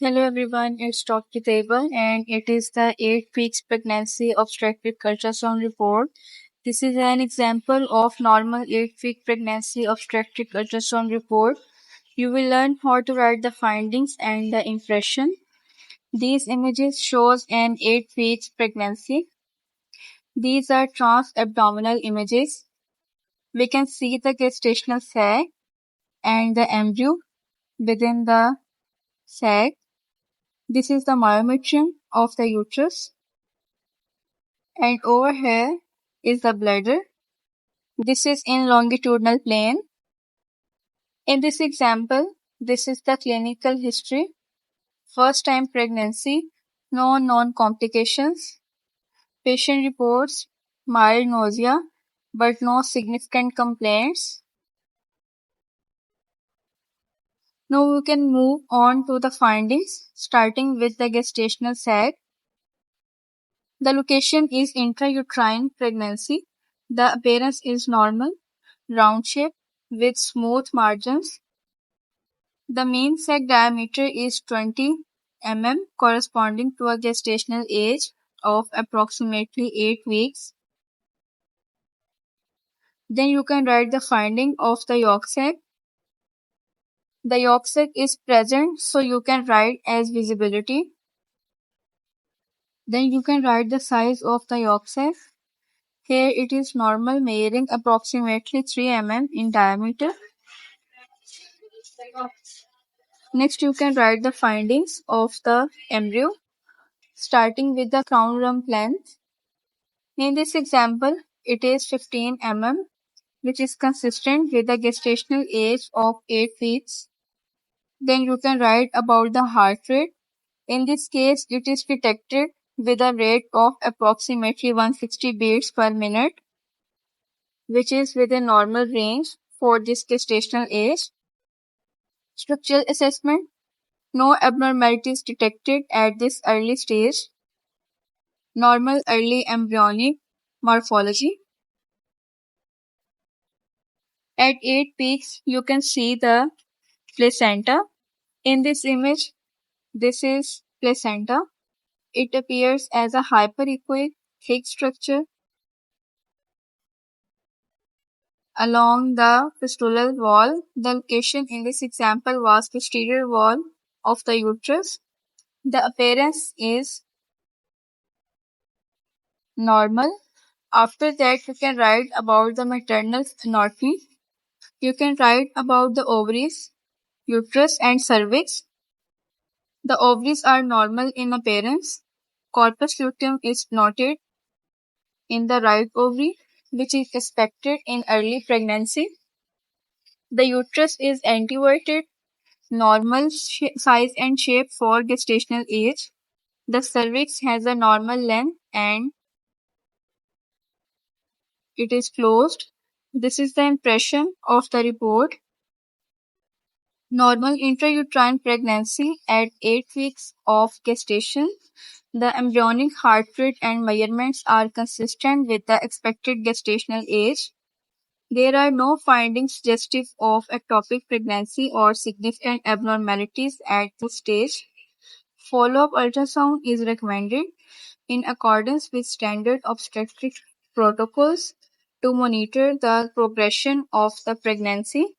Hello everyone, it's Dr. Table and it is the 8 weeks pregnancy obstetric ultrasound report. This is an example of normal 8-week pregnancy obstetric ultrasound report. You will learn how to write the findings and the impression. These images shows an 8 weeks pregnancy. These are trans-abdominal images. We can see the gestational sac and the embryo within the sac. This is the myometrium of the uterus. And over here is the bladder. This is in longitudinal plane. In this example, this is the clinical history. First time pregnancy, no known complications. Patient reports mild nausea, but no significant complaints. Now we can move on to the findings, starting with the gestational sac. The location is intrauterine pregnancy. The appearance is normal, round shape with smooth margins. The mean sac diameter is 20 mm, corresponding to a gestational age of approximately 8 weeks. Then you can write the finding of the yolk sac. The yolk sac is present, so you can write as visibility. Then you can write the size of the yolk sac. Here it is normal, measuring approximately 3 mm in diameter. Next, you can write the findings of the embryo, starting with the crown rump length. In this example, it is 15 mm, which is consistent with the gestational age of 8 weeks. Then you can write about the heart rate. In this case, it is detected with a rate of approximately 160 beats per minute, which is within normal range for this gestational age. Structural assessment. No abnormalities detected at this early stage. Normal early embryonic morphology. At 8 weeks, you can see the placenta. In this image, this is placenta. It appears as a hyperechoic, thick structure along the fistular wall. The location in this example was posterior wall of the uterus. The appearance is normal. After that, you can write about the maternal anatomy. You can write about the ovaries, uterus, and cervix. The ovaries are normal in appearance. Corpus luteum is noted in the right ovary, which is expected in early pregnancy. The uterus is anteverted, normal size and shape for gestational age. The cervix has a normal length and it is closed. This is the impression of the report. Normal intrauterine pregnancy at 8 weeks of gestation. The embryonic heart rate and measurements are consistent with the expected gestational age. There are no findings suggestive of ectopic pregnancy or significant abnormalities at this stage. Follow-up ultrasound is recommended in accordance with standard obstetric protocols to monitor the progression of the pregnancy.